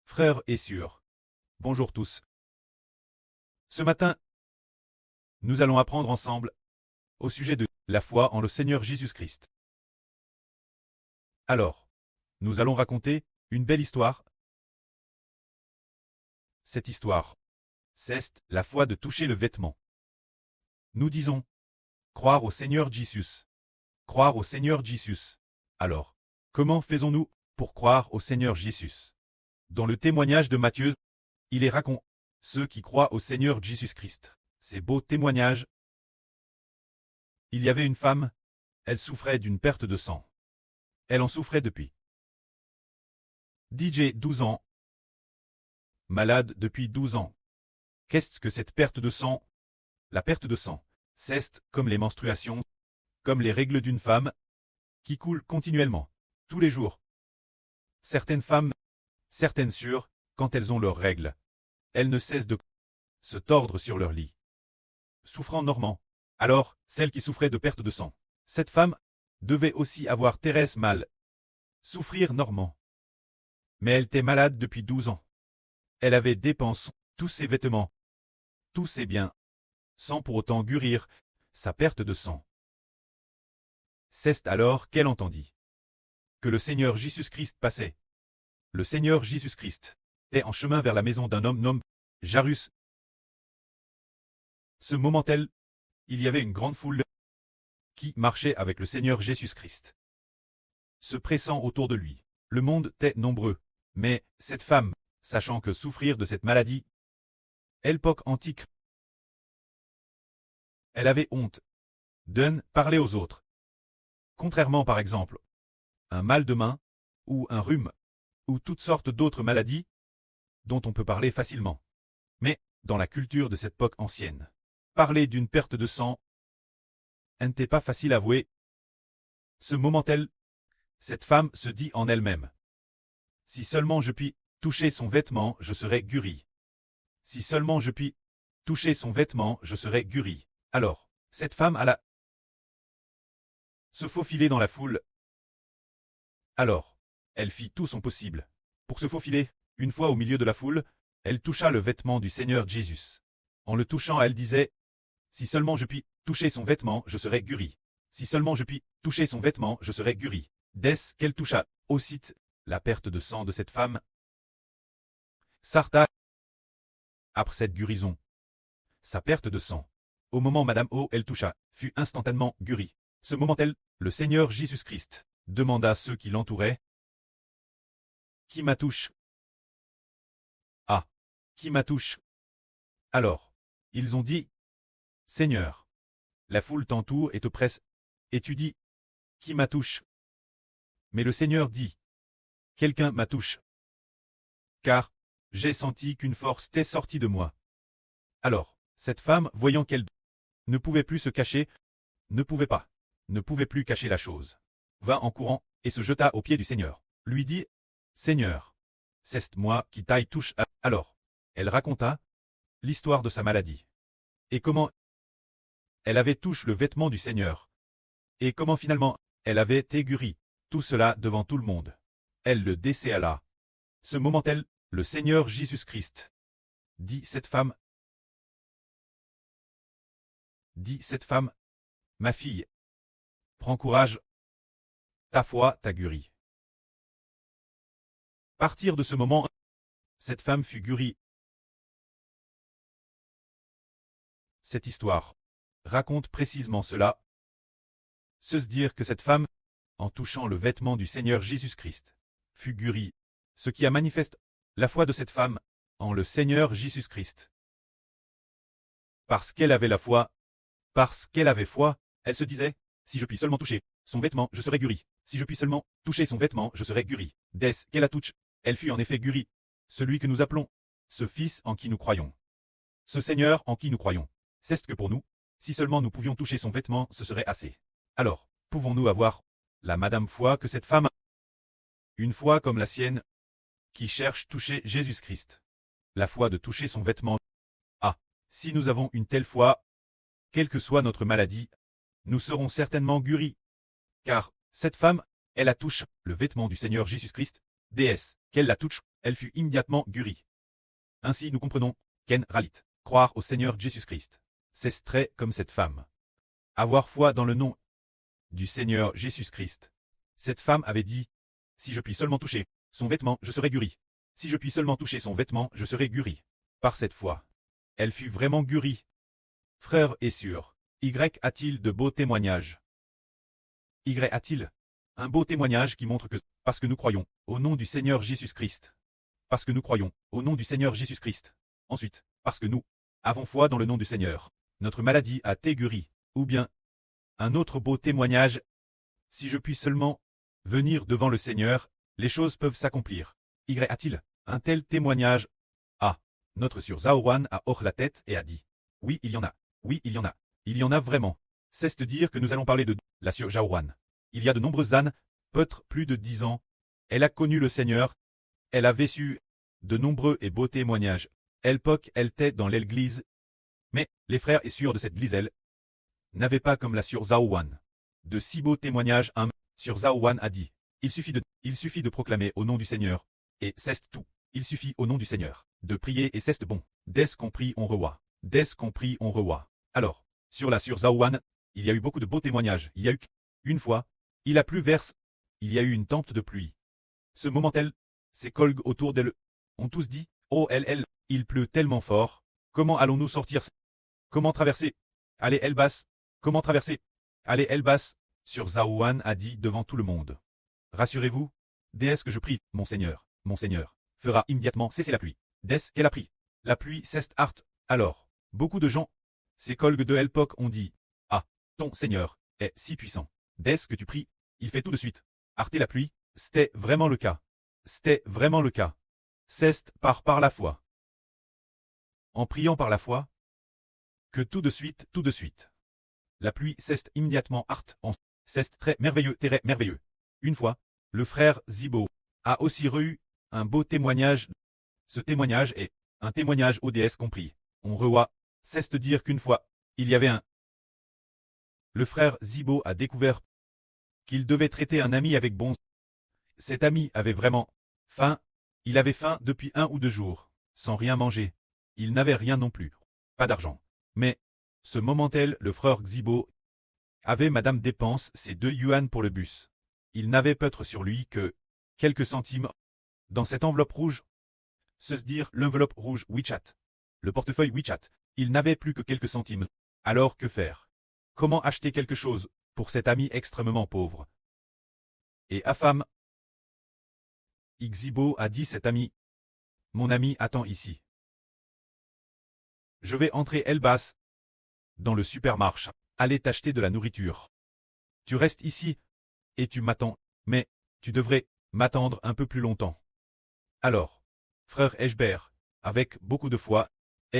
Frères et sœurs, bonjour tous. Ce matin, nous allons apprendre ensemble au sujet de la foi en le Seigneur Jésus-Christ. Alors, nous allons raconter une belle histoire. Cette histoire, c'est la foi de toucher le vêtement. Nous disons, croire au Seigneur Jésus. Croire au Seigneur Jésus. Alors, comment faisons-nous pour croire au Seigneur Jésus? Dans le témoignage de Matthieu, il est raconté ceux qui croient au Seigneur Jésus-Christ. Ces beaux témoignages. Il y avait une femme, elle souffrait d'une perte de sang. Elle en souffrait depuis. DJ 12 ans. Malade depuis 12 ans. Qu'est-ce que cette perte de sang? La perte de sang, c'est comme les menstruations, comme les règles d'une femme, qui coulent continuellement, tous les jours. Certaines femmes, certaines sûres, quand elles ont leurs règles, elles ne cessent de se tordre sur leur lit. Souffrant normand. Alors, celle qui souffrait de perte de sang. Cette femme devait aussi avoir Thérèse mal. Souffrir normand. Mais elle était malade depuis 12 ans. Elle avait dépensé tous ses vêtements, tous ses biens, sans pour autant guérir sa perte de sang. C'est alors qu'elle entendit que le Seigneur Jésus-Christ passait. Le Seigneur Jésus-Christ était en chemin vers la maison d'un homme nommé Jairus. Ce moment-là, il y avait une grande foule qui marchait avec le Seigneur Jésus-Christ, se pressant autour de lui. Le monde était nombreux, mais cette femme, sachant que souffrir de cette maladie, l'époque antique, elle avait honte de parler aux autres. Contrairement par exemple, un mal de main, ou un rhume, ou toutes sortes d'autres maladies, dont on peut parler facilement. Mais, dans la culture de cette époque ancienne, parler d'une perte de sang n'était pas facile à avouer. Ce moment-là, cette femme se dit en elle-même: si seulement je puis toucher son vêtement, je serai guérie. Si seulement je puis toucher son vêtement, je serai guérie. Alors, cette femme alla se faufiler dans la foule. Alors, elle fit tout son possible pour se faufiler. Une fois au milieu de la foule, elle toucha le vêtement du Seigneur Jésus. En le touchant, elle disait: si seulement je puis toucher son vêtement, je serai guérie. Si seulement je puis toucher son vêtement, je serai guérie. Dès qu'elle toucha, aussitôt, la perte de sang de cette femme s'arrêta. Après cette guérison, sa perte de sang, au moment Madame O elle toucha, fut instantanément guérie. Ce moment-là, le Seigneur Jésus-Christ demanda à ceux qui l'entouraient: qui m'a touché? Ah, qui m'a touché? Alors, ils ont dit: Seigneur. La foule t'entoure et te presse, et tu dis: qui m'a touché? Mais le Seigneur dit: quelqu'un m'a touché. Car j'ai senti qu'une force t'est sortie de moi. Alors, cette femme, voyant qu'elle ne pouvait plus se cacher, ne pouvait plus cacher la chose, vint en courant et se jeta aux pieds du Seigneur. Lui dit: Seigneur, c'est moi qui t'aille touche. Alors, elle raconta l'histoire de sa maladie, et comment elle avait touché le vêtement du Seigneur, et comment finalement elle avait été guérie, tout cela devant tout le monde. Elle le décéala. Ce moment-là, le Seigneur Jésus-Christ dit cette femme: ma fille, prends courage, ta foi t'a guérie. À partir de ce moment, cette femme fut guérie. Cette histoire raconte précisément cela. Se dire que cette femme, en touchant le vêtement du Seigneur Jésus-Christ, fut guérie, ce qui a manifesté la foi de cette femme en le Seigneur Jésus-Christ. Parce qu'elle avait la foi, parce qu'elle avait foi, elle se disait: si je puis seulement toucher son vêtement, je serai guérie. Si je puis seulement toucher son vêtement, je serai guérie. Dès qu'elle a touché, elle fut en effet guérie. Celui que nous appelons ce Fils en qui nous croyons, ce Seigneur en qui nous croyons. C'est ce que pour nous, si seulement nous pouvions toucher son vêtement, ce serait assez. Alors, pouvons-nous avoir la madame foi que cette femme a? Une foi comme la sienne, qui cherche toucher Jésus-Christ. La foi de toucher son vêtement. Ah, si nous avons une telle foi, quelle que soit notre maladie, nous serons certainement guéris. Car, cette femme, elle a touché le vêtement du Seigneur Jésus-Christ. Déesse, qu'elle la touche, elle fut immédiatement guérie. Ainsi nous comprenons, Ken Ralit, croire au Seigneur Jésus-Christ. C'est très comme cette femme. Avoir foi dans le nom du Seigneur Jésus-Christ. Cette femme avait dit, si je puis seulement toucher son vêtement, je serai guérie. Si je puis seulement toucher son vêtement, je serai guérie. Par cette foi, elle fut vraiment guérie. Frères et sœurs, Y a-t-il de beaux témoignages? Y a-t-il un beau témoignage qui montre que, parce que nous croyons au nom du Seigneur Jésus-Christ. Parce que nous croyons au nom du Seigneur Jésus-Christ. Ensuite, parce que nous avons foi dans le nom du Seigneur. Notre maladie a été guérie. Ou bien, un autre beau témoignage. Si je puis seulement venir devant le Seigneur, les choses peuvent s'accomplir. Y a-t-il un tel témoignage? Ah, notre sœur Zaowan a hoché la tête et a dit. Oui, il y en a. Oui, il y en a. Il y en a vraiment. C'est dire que nous allons parler de la sœur Zaowan. Il y a de nombreuses années, peut-être plus de 10 ans, elle a connu le Seigneur. Elle a vécu de nombreux et beaux témoignages. Elle était dans l'église. Mais les frères et sœurs de cette église, elle, n'avaient pas comme la sœur Zaowan de si beaux témoignages. Un sœur Zaowan a dit, il suffit de proclamer au nom du Seigneur, et c'est tout. Il suffit au nom du Seigneur de prier et c'est bon. Dès qu'on prie, on revoit. Dès qu'on prie, on revoit. Alors, sur la sœur Zaowan, il y a eu beaucoup de beaux témoignages. Il y a eu une fois, il a plu verse, il y a eu une tempête de pluie. Ce moment-elle, ses collègues autour d'elle ont tous dit, oh il pleut tellement fort, comment allons-nous sortir? Comment traverser? Allez Elbas, comment traverser? Allez Elbas, sur Zaowan a dit devant tout le monde. Rassurez-vous, dès que je prie, mon Seigneur, fera immédiatement cesser la pluie. Dès qu'elle a pris, la pluie cesse art. Alors, beaucoup de gens, ces collègues de l'époque ont dit, ah, ton Seigneur est si puissant. Dès que tu pries, il fait tout de suite. Arrêter la pluie, c'était vraiment le cas. C'était vraiment le cas. C'est par la foi. En priant par la foi, que tout de suite, la pluie cesse immédiatement c'est très merveilleux, merveilleux. Une fois, le frère Zibo a aussi eu un beau témoignage. Ce témoignage est un témoignage ODS compris. On revoit, c'est dire qu'une fois, il y avait le frère Zibo a découvert qu'il devait traiter un ami avec bon. Cet ami avait vraiment faim. Il avait faim depuis 1 ou 2 jours, sans rien manger. Il n'avait rien non plus. Pas d'argent. Mais, ce moment-là, le frère Zibo avait madame dépense ses 2 yuan pour le bus. Il n'avait peut-être sur lui que quelques centimes. Dans cette enveloppe rouge, se dire l'enveloppe rouge WeChat. Le portefeuille WeChat. Il n'avait plus que quelques centimes. Alors que faire? Comment acheter quelque chose pour cet ami extrêmement pauvre? Et affam. Zibo a dit cet ami. Mon ami attend ici. Je vais entrer Elbas dans le supermarché. Aller t'acheter de la nourriture. Tu restes ici et tu m'attends, mais tu devrais m'attendre un peu plus longtemps. Alors, frère Eshbert, avec beaucoup de foi,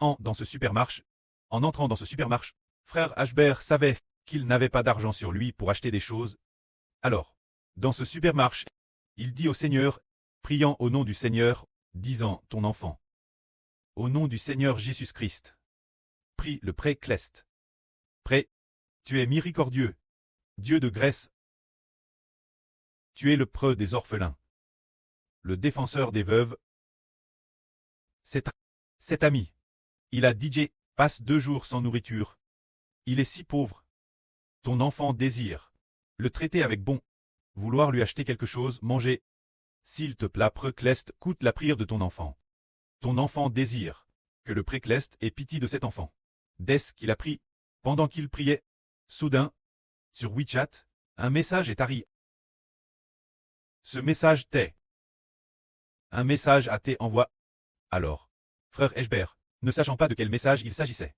dans ce supermarché, en entrant dans ce supermarché, frère Eshbert savait qu'il n'avait pas d'argent sur lui pour acheter des choses. Alors, dans ce supermarché, il dit au Seigneur, priant au nom du Seigneur, disant ton enfant. Au nom du Seigneur Jésus-Christ. Prie le pré-clest. Pré, tu es miséricordieux, Dieu de grâce. Tu es le preux des orphelins. Le défenseur des veuves. Cet ami. Il a DJ, passe 2 jours sans nourriture. Il est si pauvre. Ton enfant désire le traiter avec bon. Vouloir lui acheter quelque chose, manger. S'il te plaît, précleste, coûte la prière de ton enfant. Ton enfant désire que le précleste ait pitié de cet enfant. Dès qu'il a pris, pendant qu'il priait, soudain, sur WeChat, un message est arrivé. Ce message t'est. Un message a été envoyé. Alors, frère Eshbert, ne sachant pas de quel message il s'agissait,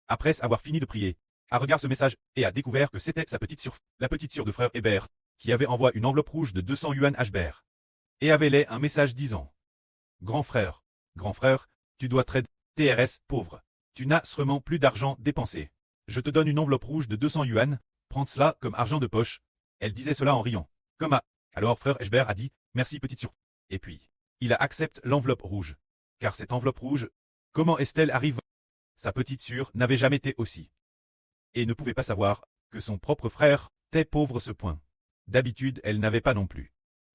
après avoir fini de prier, a regardé ce message et a découvert que c'était sa petite sœur, la petite sœur de frère Hébert, qui avait envoyé une enveloppe rouge de 200 yuan à Eshbert. Et avait là un message disant grand frère, tu dois traiter TRS pauvre. Tu n'as sûrement plus d'argent dépensé. Je te donne une enveloppe rouge de 200 yuan, prends cela comme argent de poche. Elle disait cela en riant. Alors frère Eshbert a dit, merci petite sœur. Et puis, il a accepté l'enveloppe rouge. Car cette enveloppe rouge, comment est-elle arrivée? Sa petite sœur n'avait jamais été aussi. Et ne pouvait pas savoir que son propre frère était pauvre ce point. D'habitude, elle n'avait pas non plus.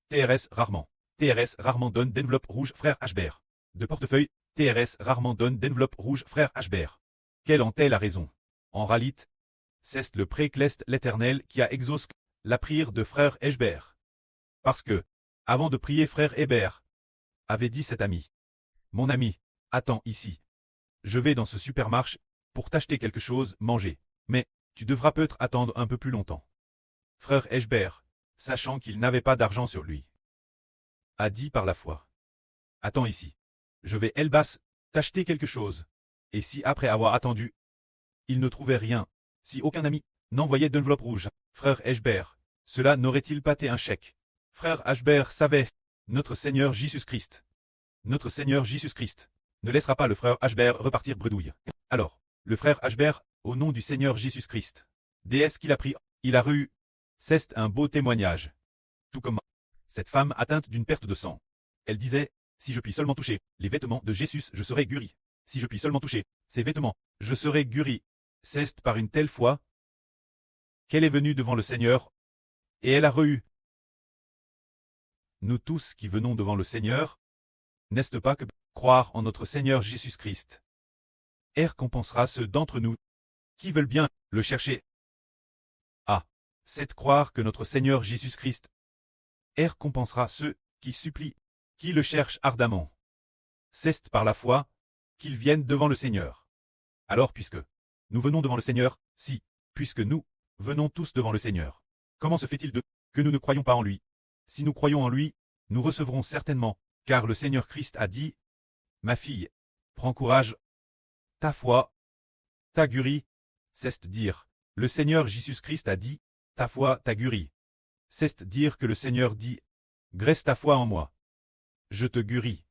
TRS rarement. TRS rarement donne d'enveloppe rouge frère Hbert. De portefeuille, TRS rarement donne d'enveloppe rouge frère Hbert. Quelle en est la raison? En réalité, c'est le précleste l'Éternel qui a exaucé la prière de frère Hbert. Parce que, avant de prier frère Hébert, avait dit cet ami. Mon ami, attends ici. Je vais dans ce supermarché pour t'acheter quelque chose, manger. Mais, tu devras peut-être attendre un peu plus longtemps. Frère Hbert, sachant qu'il n'avait pas d'argent sur lui, a dit par la foi. Attends ici. Je vais Elbas t'acheter quelque chose. Et si après avoir attendu, il ne trouvait rien, si aucun ami n'envoyait d'enveloppe rouge, frère Hbert, cela n'aurait-il pas été un chèque? Frère Hbert savait, notre Seigneur Jésus-Christ. Notre Seigneur Jésus-Christ ne laissera pas le frère Hbert repartir bredouille. Alors, le frère Hbert, au nom du Seigneur Jésus-Christ, déesse qu'il a pris, il a reçu. C'est un beau témoignage. Tout comme cette femme atteinte d'une perte de sang. Elle disait, si je puis seulement toucher les vêtements de Jésus, je serai guéri. Si je puis seulement toucher ses vêtements, je serai guéri. C'est par une telle foi qu'elle est venue devant le Seigneur, et elle a reçu. Nous tous qui venons devant le Seigneur, n'est-ce pas que croire en notre Seigneur Jésus-Christ récompensera ceux d'entre nous qui veulent bien le chercher. Ah, c'est de croire que notre Seigneur Jésus-Christ récompensera ceux qui supplient, qui le cherchent ardemment. C'est par la foi qu'ils viennent devant le Seigneur. Alors puisque nous venons devant le Seigneur, si, puisque nous venons tous devant le Seigneur, comment se fait-il que nous ne croyons pas en lui? Si nous croyons en lui, nous recevrons certainement, car le Seigneur Christ a dit, ma fille, prends courage, ta foi t'a guéri, c'est dire, le Seigneur Jésus-Christ a dit, ta foi t'a guéri. C'est dire que le Seigneur dit, graisse ta foi en moi. Je te guéris.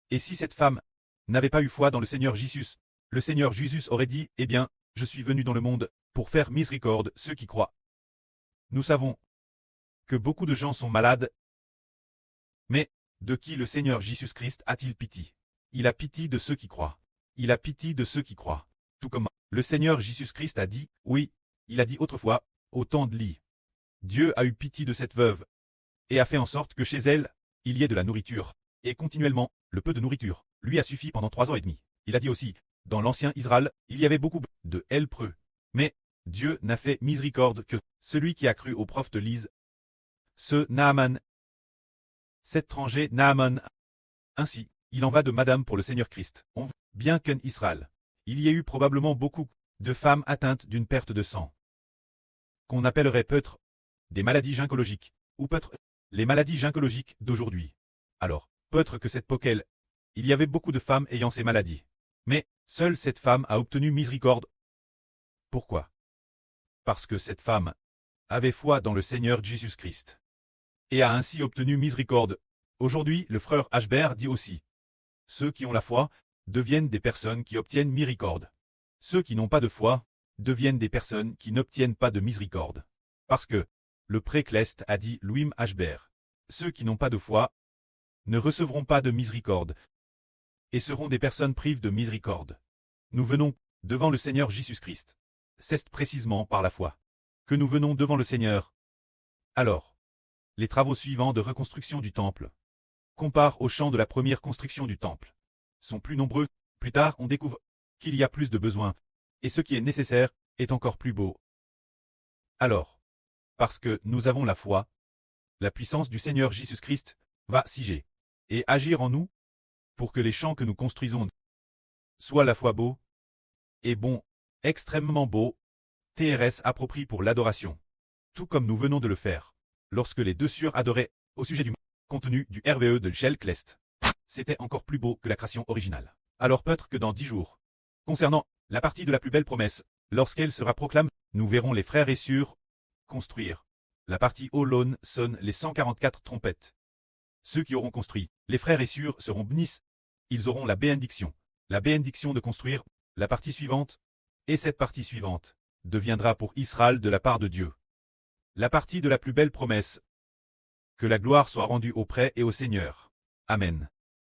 Et si cette femme n'avait pas eu foi dans le Seigneur Jésus, le Seigneur Jésus aurait dit, eh bien, je suis venu dans le monde pour faire miséricorde ceux qui croient. Nous savons que beaucoup de gens sont malades, mais de qui le Seigneur Jésus-Christ a-t-il pitié? Il a pitié de ceux qui croient. Il a pitié de ceux qui croient. Tout comme le Seigneur Jésus-Christ a dit, oui, il a dit autrefois, au temps de Lie. Dieu a eu pitié de cette veuve, et a fait en sorte que chez elle, il y ait de la nourriture, et continuellement, le peu de nourriture, lui a suffi pendant 3 ans et demi. Il a dit aussi, dans l'ancien Israël, il y avait beaucoup de lépreux. Mais, Dieu n'a fait miséricorde que celui qui a cru au prophète Lise. Ce Naaman, cet étranger Naaman. Ainsi, il en va de Madame pour le Seigneur Christ. On veut bien qu'en Israël, il y ait eu probablement beaucoup de femmes atteintes d'une perte de sang, qu'on appellerait peut-être des maladies gynécologiques, ou peut-être les maladies gynécologiques d'aujourd'hui. Alors, peut-être que cette époque-là, il y avait beaucoup de femmes ayant ces maladies. Mais, seule cette femme a obtenu miséricorde. Pourquoi? Parce que cette femme avait foi dans le Seigneur Jésus-Christ, et a ainsi obtenu miséricorde. Aujourd'hui, le frère Hbert dit aussi, ceux qui ont la foi deviennent des personnes qui obtiennent miséricorde. Ceux qui n'ont pas de foi deviennent des personnes qui n'obtiennent pas de miséricorde. Parce que, le précleste a dit Louis Hbert, ceux qui n'ont pas de foi ne recevront pas de miséricorde, et seront des personnes privées de miséricorde. Nous venons devant le Seigneur Jésus-Christ. C'est précisément par la foi que nous venons devant le Seigneur. Alors, les travaux suivants de reconstruction du temple, comparés aux champs de la première construction du temple, sont plus nombreux. Plus tard, on découvre qu'il y a plus de besoins, et ce qui est nécessaire est encore plus beau. Alors, parce que nous avons la foi, la puissance du Seigneur Jésus-Christ va siéger et agir en nous pour que les champs que nous construisons soient à la fois beaux et bons, extrêmement beaux, TRS appropriés pour l'adoration, tout comme nous venons de le faire lorsque les deux sœurs adoraient au sujet du contenu du RVE de Shell Clest. C'était encore plus beau que la création originale. Alors peut-être que dans 10 jours, concernant la partie de la plus belle promesse, lorsqu'elle sera proclamée, nous verrons les frères et sœurs construire. La partie où l'on sonne les 144 trompettes. Ceux qui auront construit, les frères et sœurs seront bénis. Ils auront la bénédiction de construire la partie suivante, et cette partie suivante deviendra pour Israël de la part de Dieu la partie de la plus belle promesse. Que la gloire soit rendue auprès et au Seigneur. Amen.